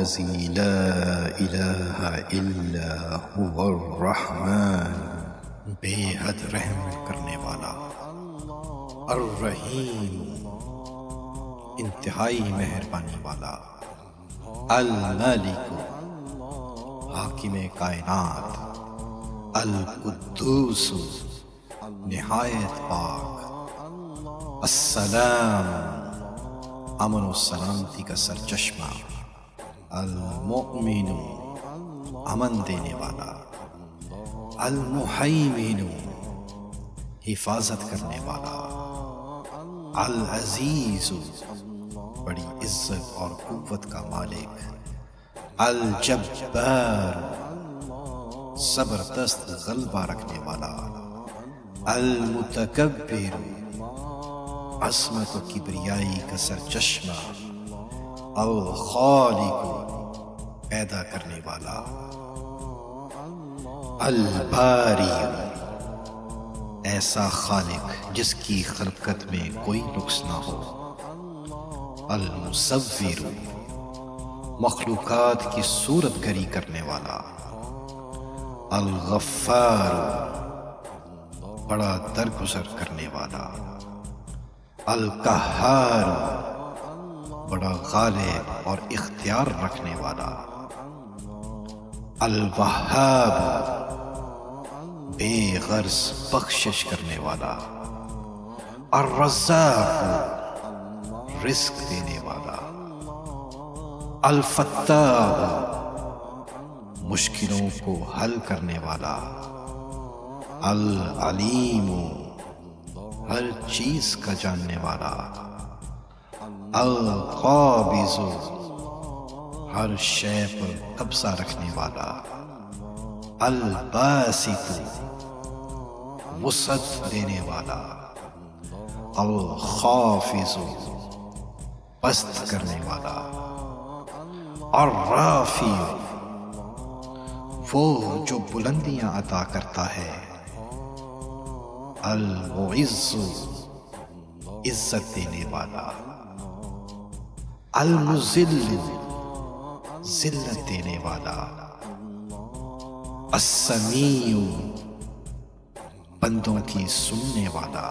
الذي لا إله إلا هو الرحمن، بے حد رحم کرنے والا، الرحیم انتہائی مہربانی والا، المالک حاکم کائنات، القدوس نہایت پاک، السلام امن و سلامتی کا سرچشمہ، المؤمن امن دینے والا، المہیمن حفاظت کرنے والا، العزیز بڑی عزت اور قوت کا مالک، الجبار زبردست غلبہ رکھنے والا، المتکبر عظمت و کبریائی کا سرچشمہ، الخالق پیدا کرنے والا، الباری ایسا خالق جس کی خلقت میں کوئی نقص نہ ہو، المصور مخلوقات کی صورت گری کرنے والا، الغفار بڑا درگزر کرنے والا، القہار بڑا غالب اور اختیار رکھنے والا، الوہاب بے غرض بخشش کرنے والا، الرزاق رزق دینے والا، الفتاح مشکلوں کو حل کرنے والا، العلیم ہر چیز کا جاننے والا، القابض ہر شے پر قبضہ رکھنے والا، الباسط وسعت دینے والا، الخافض پست کرنے والا، الرافع وہ جو بلندیاں عطا کرتا ہے، المعز عزت دینے والا، المذل ذلت دینے والا، السمیع بندوں کی سننے والا،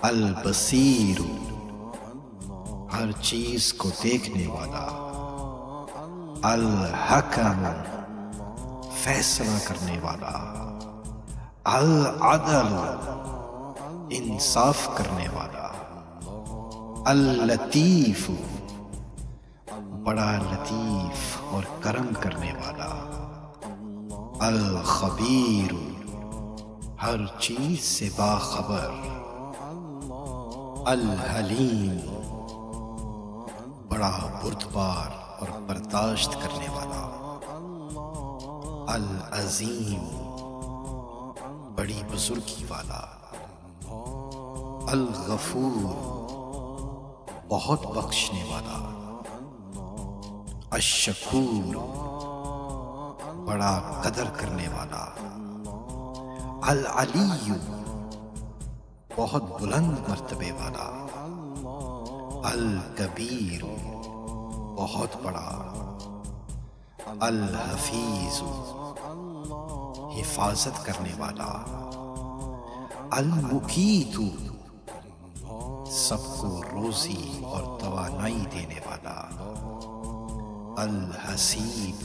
البصیر ہر چیز کو دیکھنے والا، الحکم فیصلہ کرنے والا، العدل انصاف کرنے والا، اللطیف بڑا لطیف اور کرم کرنے والا، الخبیر ہر چیز سے باخبر، الحلیم بڑا بردبار اور برداشت کرنے والا، العظیم بڑی بزرگی والا، الغفور بہت بخشنے والا، الشکور بڑا قدر کرنے والا، العلی بہت بلند مرتبے والا، الکبیر بہت بڑا، الحفیظ حفاظت کرنے والا، المقیت سب کو روزی اور توانائی دینے والا، الحسیب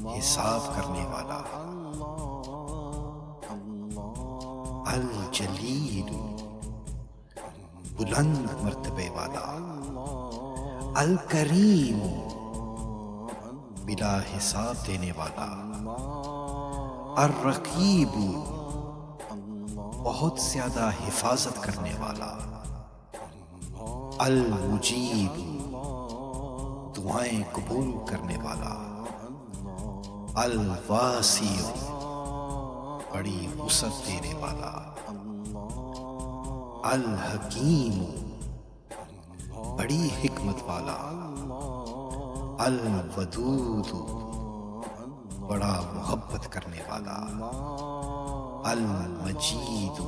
حساب کرنے والا، الجلیل بلند مرتبے والا، الکریم بلا حساب دینے والا، الرقیب بہت زیادہ حفاظت کرنے والا، المجیب دعائیں قبول کرنے والا، الواسع بڑی وسعت دینے والا، الحکیم بڑی حکمت والا، الودود بڑا محبت کرنے والا، المجید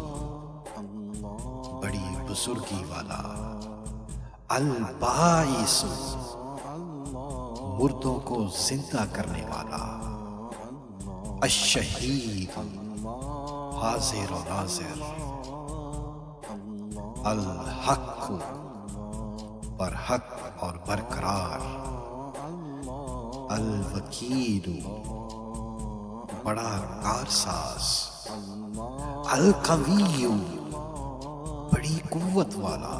بڑی بزرگی والا، الباعث مردوں کو زندہ کرنے والا، الشہید حاضر و ناظر، الحق برحق اور برقرار، الوکیل بڑا کارساز، القوی بڑی قوت والا،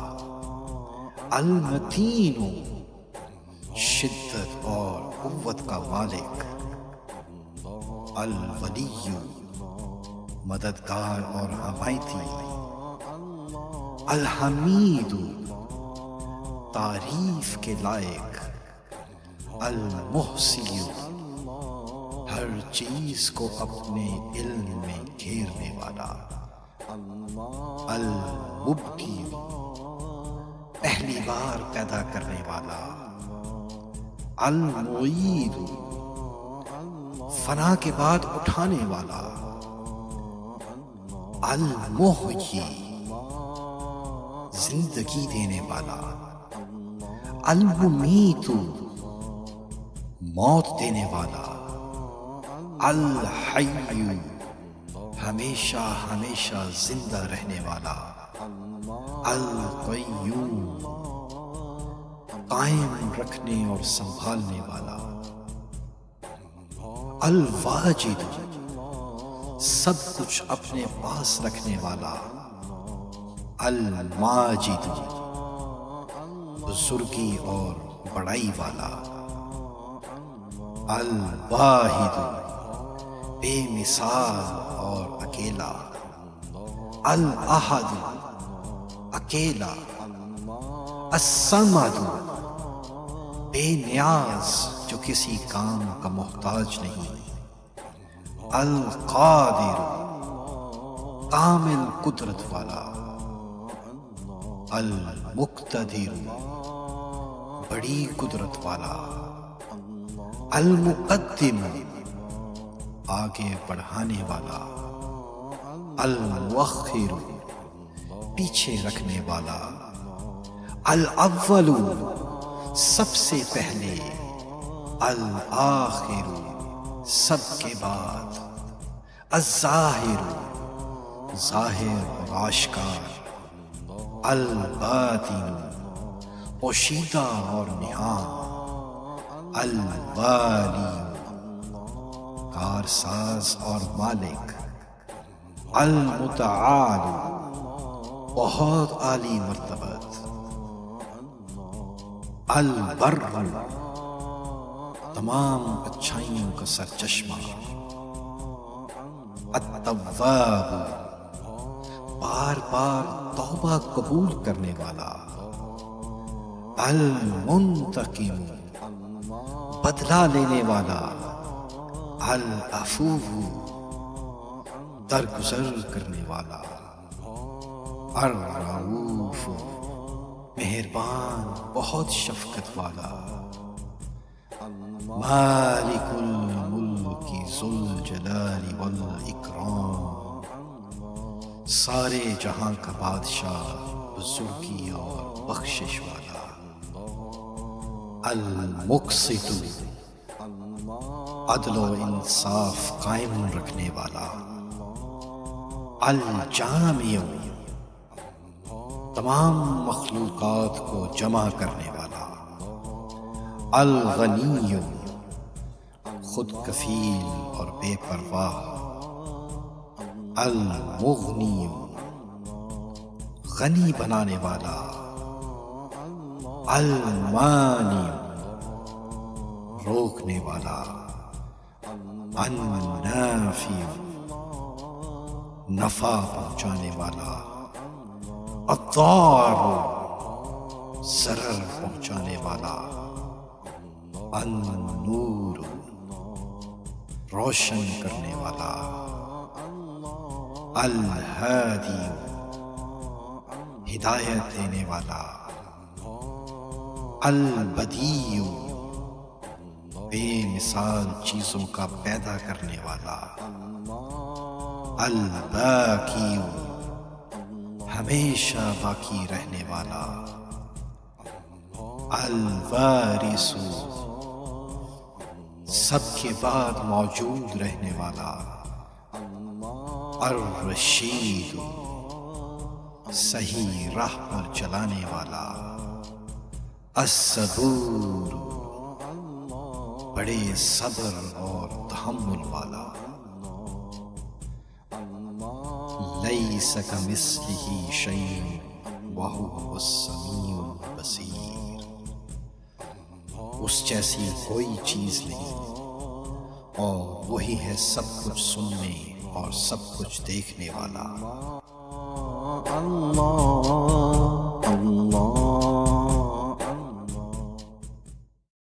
المتین شدت اور قوت کا مالک، الولی مددگار اور حمایتی، الحمید تعریف کے لائق، المحصی ہر چیز کو اپنے علم میں گھیرنے والا، المبدی پہلی بار پیدا کرنے والا، المعید فنا کے بعد اٹھانے والا، المحیی زندگی دینے والا، الممیت موت دینے والا، الحی ہمیشہ ہمیشہ زندہ رہنے والا، القیوم قائم رکھنے اور سنبھالنے والا، الواجد سب کچھ اپنے پاس رکھنے والا، الماجد بزرگی اور بڑائی والا، الواحد بے مثال اور اکیلا، الاحد اکیلا، الصمد بے نیاز جو کسی کام کا محتاج نہیں، القادر کامل قدرت والا، المقتدر بڑی قدرت والا، المقدم آگے بڑھانے والا، المؤخر پیچھے رکھنے والا، الاول سب سے پہلے، الآخر سب کے بعد، الظاہر ظاہر اور آشکار، الباطن پوشیدہ اور نہاں، الوالی کارساز اور مالک، المتعال بہت عالی مرتبت، البر تمام اچھائیوں کا سرچشمہ، التواب بار بار توبہ قبول کرنے والا، المنتقم بدلہ لینے والا، العفو درگزر کرنے والا، الرؤوف مہربان بہت شفقت والا، مالک الملک ذو الجلال والاکرام سارے جہاں کا بادشاہ بزرگی اور بخشش والا، المقسط عدل و انصاف قائم رکھنے والا، الجامع تمام مخلوقات کو جمع کرنے والا، الغنی خود کفیل اور بے پرواہ، المغنی غنی بنانے والا، المانی روکنے والا، النافع نفع پہنچانے والا، الضار ضرر پہنچانے والا، النور روشن کرنے والا، الہادی ہدایت دینے والا، البدیع بے مثال چیزوں کا پیدا کرنے والا، الباقی ہمیشہ باقی رہنے والا، الوارث سب کے بعد موجود رہنے والا، الرشید صحیح راہ پر چلانے والا، الصبور بڑے صبر اور تحمل والا، لیس کمثلہ شیء وہو السمیع البصیر، اس جیسی کوئی چیز نہیں اور وہی ہے سب کچھ سننے اور سب کچھ دیکھنے والا۔ اللہ